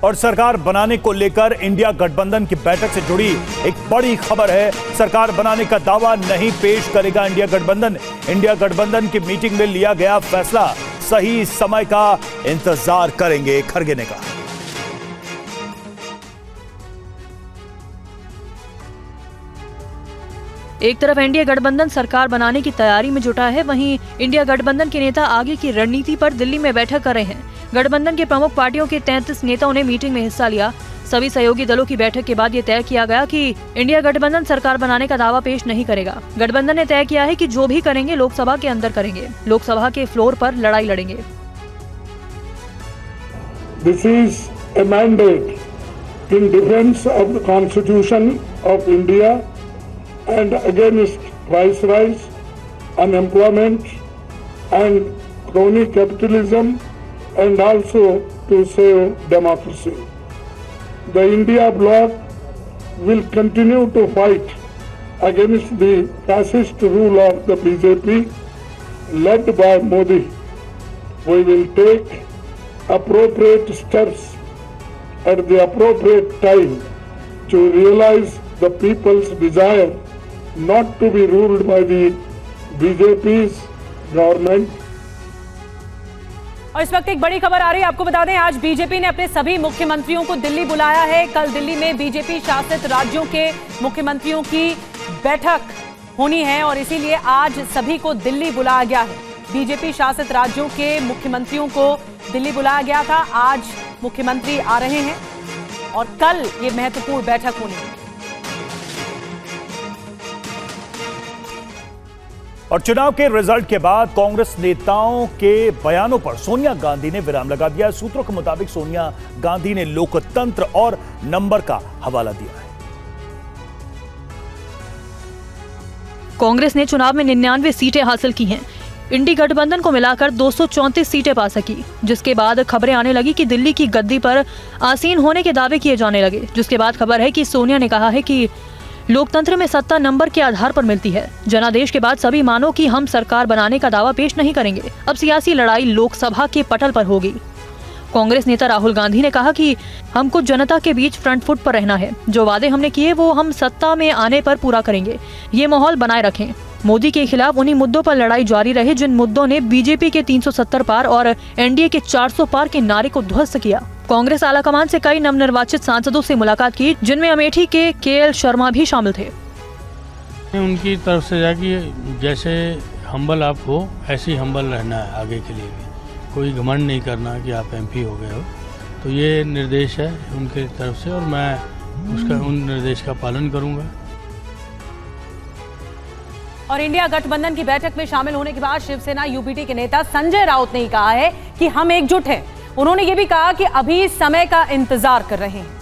और सरकार बनाने को लेकर इंडिया गठबंधन की बैठक से जुड़ी एक बड़ी खबर है। सरकार बनाने का दावा नहीं पेश करेगा इंडिया गठबंधन। इंडिया गठबंधन की मीटिंग में लिया गया फैसला, सही समय का इंतजार करेंगे, खड़गे ने कहा। एक तरफ एनडीए गठबंधन सरकार बनाने की तैयारी में जुटा है, वहीं इंडिया गठबंधन के नेता आगे की रणनीति पर दिल्ली में बैठक कर रहे हैं। गठबंधन के प्रमुख पार्टियों के 33 नेताओं ने मीटिंग में हिस्सा लिया। सभी सहयोगी दलों की बैठक के बाद ये तय किया गया कि इंडिया गठबंधन सरकार बनाने का दावा पेश नहीं करेगा। गठबंधन ने तय किया है कि जो भी करेंगे लोकसभा के अंदर करेंगे, लोकसभा के फ्लोर पर लड़ाई लड़ेंगे। This is a mandate in defense of the Constitution of India and against viceroys, unemployment and crony capitalism, and also to save democracy. The India bloc will continue to fight against the fascist rule of the BJP led by Modi. We will take appropriate steps at the appropriate time to realize the people's desire not to be ruled by the BJP's government. और इस वक्त एक बड़ी खबर आ रही है, आपको बता दें आज बीजेपी ने अपने सभी मुख्यमंत्रियों को दिल्ली बुलाया है। कल दिल्ली में बीजेपी शासित राज्यों के मुख्यमंत्रियों की बैठक होनी है और इसीलिए आज सभी को दिल्ली बुलाया गया है। बीजेपी शासित राज्यों के मुख्यमंत्रियों को दिल्ली बुलाया गया था। आज मुख्यमंत्री आ रहे हैं और कल ये महत्वपूर्ण बैठक होनी है। और चुनाव के रिजल्ट के बाद कांग्रेस नेताओं के बयानों पर सोनिया गांधी ने विराम लगा दिया। सूत्रों के मुताबिक सोनिया गांधी ने लोकतंत्र और नंबर का हवाला दिया है। कांग्रेस ने चुनाव में 99 सीटें हासिल की हैं। इंडी गठबंधन को मिलाकर 234 सीटें पा सकी, जिसके बाद खबरें आने लगी कि दिल्ली की गद्दी पर आसीन होने के दावे किए जाने लगे। जिसके बाद खबर है कि सोनिया ने कहा है कि लोकतंत्र में सत्ता नंबर के आधार पर मिलती है। जनादेश के बाद सभी मानो कि हम सरकार बनाने का दावा पेश नहीं करेंगे। अब सियासी लड़ाई लोकसभा के पटल पर होगी। कांग्रेस नेता राहुल गांधी ने कहा कि हमको जनता के बीच फ्रंट फुट पर रहना है। जो वादे हमने किए वो हम सत्ता में आने पर पूरा करेंगे। ये माहौल बनाए रखें। मोदी के खिलाफ उन्हीं मुद्दों पर लड़ाई जारी रहे जिन मुद्दों ने बीजेपी के 370 पार और एनडीए के 400 पार के नारे को ध्वस्त किया। कांग्रेस आलाकमान से कई नवनिर्वाचित सांसदों से मुलाकात की, जिनमें अमेठी के केएल शर्मा भी शामिल थे। उनकी तरफ से जाके जैसे हम्बल आप हो, ऐसे ही हम्बल रहना है आगे के लिए भी। कोई घमंड नहीं करना कि आप एमपी हो गए हो। तो ये निर्देश है उनके तरफ से और मैं उन निर्देश का पालन करूँगा। और इंडिया गठबंधन की बैठक में शामिल होने के बाद शिवसेना यूबीटी के नेता संजय राउत ने कहा है कि हम एकजुट हैं। उन्होंने ये भी कहा कि अभी समय का इंतजार कर रहे हैं।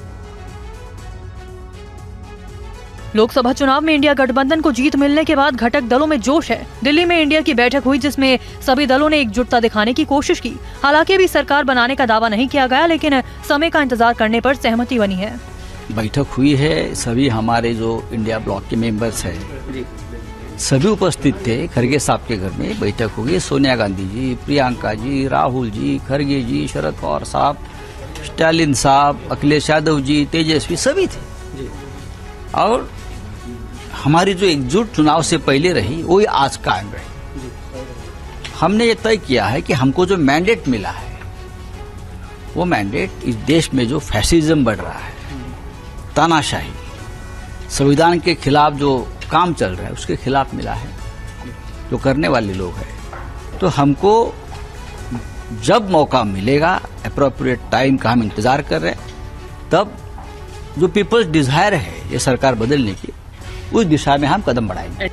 लोकसभा चुनाव में इंडिया गठबंधन को जीत मिलने के बाद घटक दलों में जोश है। दिल्ली में इंडिया की बैठक हुई, जिसमें सभी दलों ने एकजुटता दिखाने की कोशिश की। हालांकि अभी सरकार बनाने का दावा नहीं किया गया, लेकिन समय का इंतजार करने पर सहमति बनी है। बैठक हुई है, सभी हमारे जो इंडिया ब्लॉक के मेंबर्स हैं सभी उपस्थित थे। खरगे साहब के घर में बैठक होगी। सोनिया गांधी जी, प्रियंका जी, राहुल जी, खरगे जी, शरद पवार साहब, स्टालिन साहब, अखिलेश यादव जी, तेजस्वी सभी थे। और हमारी जो एकजुट चुनाव से पहले रही वही आज कायम रही। हमने ये तय किया है कि हमको जो मैंडेट मिला है वो मैंडेट इस देश में जो फैसिज्म बढ़ रहा है, तानाशाही, संविधान के खिलाफ जो काम चल रहा है उसके खिलाफ मिला है, जो करने वाले लोग हैं। तो हमको जब मौका मिलेगा, एप्रोप्रिएट टाइम का हम इंतजार कर रहे हैं, तब जो पीपल्स डिजायर है ये सरकार बदलने की, उस दिशा में हम कदम बढ़ाएंगे।